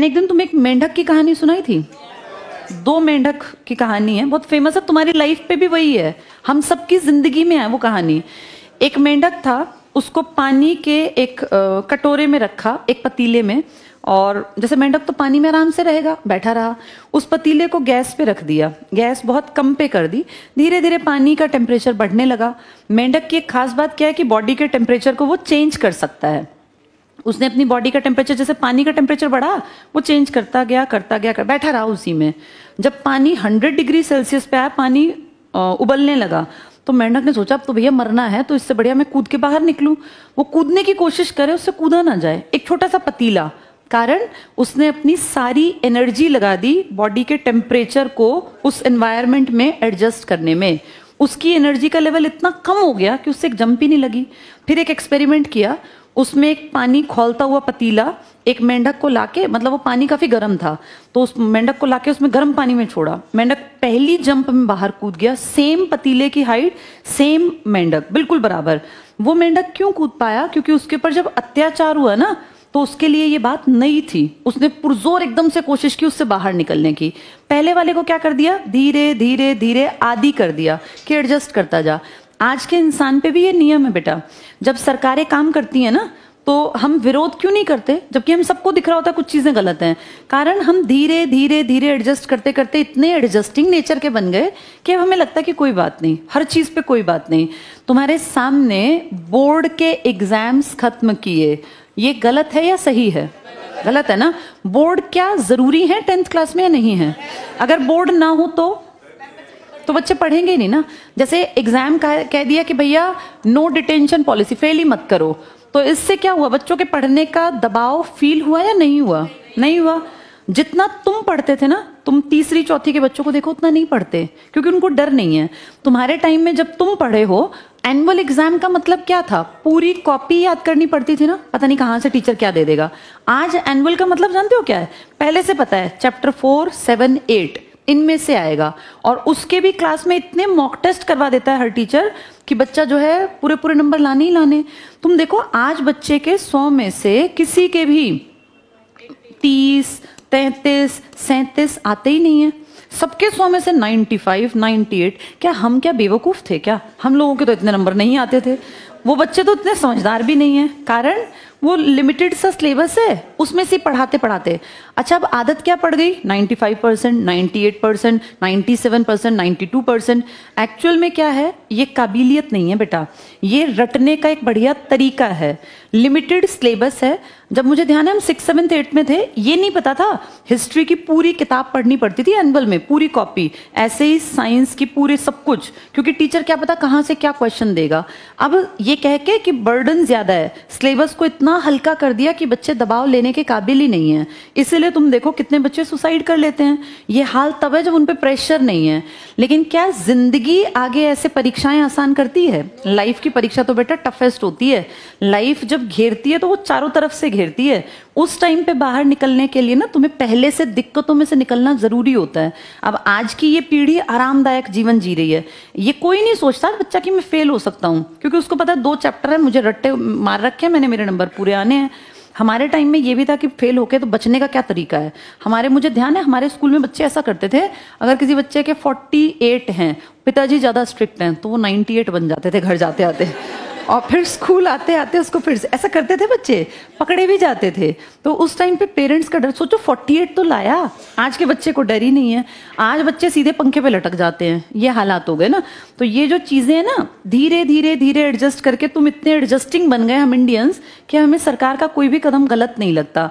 मैंने एक दिन तुम्हें एक मेंढक की कहानी सुनाई थी। दो मेंढक की कहानी है, बहुत फेमस है, तुम्हारी लाइफ पे भी वही है, हम सबकी जिंदगी में है वो कहानी। एक मेंढक था, उसको पानी के एक कटोरे में रखा, एक पतीले में, और जैसे मेंढक तो पानी में आराम से रहेगा, बैठा रहा। उस पतीले को गैस पे रख दिया, गैस बहुत कम पे कर दी। धीरे धीरे पानी का टेम्परेचर बढ़ने लगा। मेंढक की एक खास बात क्या है कि बॉडी के टेम्परेचर को वो चेंज कर सकता है। उसने अपनी बॉडी का टेम्परेचर, जैसे पानी का टेम्परेचर बढ़ा, वो चेंज करता गया बैठा रहा उसी में। जब पानी 100 डिग्री सेल्सियस पे आया, पानी उबलने लगा, तो मेंढक ने सोचा अब तो भैया मरना है, तो इससे बढ़िया मैं कूद के बाहर निकलूं। वो कूदने की कोशिश करे, उससे कूदा ना जाए। एक छोटा सा पतीला, कारण उसने अपनी सारी एनर्जी लगा दी बॉडी के टेम्परेचर को उस एनवायरनमेंट में एडजस्ट करने में। उसकी एनर्जी का लेवल इतना कम हो गया कि उससे एक जंप ही नहीं लगी। फिर एक एक्सपेरिमेंट किया, उसमें एक पानी खौलता हुआ पतीला एक मेंढक को लाके, मतलब वो पानी काफी गर्म था, तो उस मेंढक को लाके उसमें गर्म पानी में छोड़ा। मेंढक पहली जंप में बाहर कूद गया, सेम पतीले की हाइट, सेम मेंढक, बिल्कुल बराबर। वो मेंढक क्यों कूद पाया? क्योंकि उसके ऊपर जब अत्याचार हुआ ना, तो उसके लिए ये बात नई थी। उसने पुरजोर एकदम से कोशिश की उससे बाहर निकलने की। पहले वाले को क्या कर दिया? धीरे धीरे धीरे आदी कर दिया कि एडजस्ट करता जा। आज के इंसान पे भी ये नियम है बेटा, जब सरकारें काम करती हैं ना, तो हम विरोध क्यों नहीं करते, जबकि हम सबको दिख रहा होता है कुछ चीजें गलत हैं। कारण हम धीरे धीरे धीरे एडजस्ट करते करते इतने एडजस्टिंग नेचर के बन गए कि अब हमें लगता है कि कोई बात नहीं, हर चीज पे कोई बात नहीं। तुम्हारे सामने बोर्ड के एग्जाम्स खत्म किए, ये गलत है या सही है? गलत है ना। बोर्ड क्या जरूरी है 10th क्लास में या नहीं है? अगर बोर्ड ना हो तो बच्चे पढ़ेंगे ही नहीं ना। जैसे एग्जाम कह दिया कि भैया नो डिटेंशन पॉलिसी, फेल ही मत करो, तो इससे क्या हुआ? बच्चों के पढ़ने का दबाव फील हुआ या नहीं हुआ? नहीं हुआ। जितना तुम पढ़ते थे ना, तुम तीसरी चौथी के बच्चों को देखो उतना नहीं पढ़ते, क्योंकि उनको डर नहीं है। तुम्हारे टाइम में जब तुम पढ़े हो, एनुअल एग्जाम का मतलब क्या था? पूरी कॉपी याद करनी पड़ती थी ना, पता नहीं कहां से टीचर क्या दे देगा। आज एनुअल का मतलब जानते हो क्या है? पहले से पता है, चैप्टर 4, 7, 8 इनमें से आएगा, और उसके भी क्लास में इतने मॉक टेस्ट करवा देता है हर टीचर कि बच्चा जो है पूरे पूरे नंबर लाने ही लाने। तुम देखो आज बच्चे के 100 में से किसी के भी 30, 33, 37 आते ही नहीं है। सबके 100 में से 95, 98। क्या हम क्या बेवकूफ थे क्या? हम लोगों के तो इतने नंबर नहीं आते थे। वो बच्चे तो इतने समझदार भी नहीं है, कारण वो लिमिटेड सा सिलेबस है, उसमें से पढ़ाते पढ़ाते। अच्छा, अब आदत क्या पड़ गई? 95%, 98%, 97%, 92%। एक्चुअल में क्या है? ये काबिलियत नहीं है बेटा, ये रटने का एक बढ़िया तरीका है। लिमिटेड सिलेबस है। जब मुझे ध्यान है हम 6, 7, 8 में थे, ये नहीं पता था हिस्ट्री की पूरी किताब पढ़नी पड़ती थी एनुअल में, पूरी कॉपी। ऐसे ही साइंस की पूरे सब कुछ, क्योंकि टीचर क्या पता कहाँ से क्या क्वेश्चन देगा। अब ये कह के कि बर्डन ज्यादा है, सिलेबस को इतना हल्का कर दिया कि बच्चे दबाव लेने के काबिल ही नहीं है। इसीलिए तुम देखो कितने बच्चे सुसाइड कर लेते हैं। ये हाल तब है जब उन पे प्रेशर नहीं है। लेकिन क्या जिंदगी आगे ऐसे परीक्षाएं आसान करती है? लाइफ की परीक्षा तो बेटा टफेस्ट होती है। लाइफ जब घेरती है तो वो चारों तरफ से घेरती है। उस टाइम पे बाहर निकलने के लिए ना तुम्हें पहले से दिक्कतों में से निकलना जरूरी होता है। अब आज की ये पीढ़ी आरामदायक जीवन जी रही है। ये कोई नहीं सोचता बच्चा कि मैं फेल हो सकता हूँ, क्योंकि उसको पता है 2 चैप्टर है, मुझे रट्टे मार रखे हैं मैंने, मेरे नंबर पूरे आने हैं। हमारे टाइम में ये भी था कि फेल होके तो बचने का क्या तरीका है। मुझे ध्यान है हमारे स्कूल में बच्चे ऐसा करते थे, अगर किसी बच्चे के 48 हैं, पिताजी ज्यादा स्ट्रिक्ट हैं, तो वो 98 बन जाते थे घर जाते आते, और फिर स्कूल आते आते उसको फिर से ऐसा करते थे, बच्चे पकड़े भी जाते थे। तो उस टाइम पे पेरेंट्स का डर, सोचो 48 तो लाया। आज के बच्चे को डर ही नहीं है। आज बच्चे सीधे पंखे पे लटक जाते हैं। ये हालात हो गए ना। तो ये जो चीजें हैं ना, धीरे धीरे धीरे एडजस्ट करके तुम इतने एडजस्टिंग बन गए हम इंडियंस कि हमें सरकार का कोई भी कदम गलत नहीं लगता।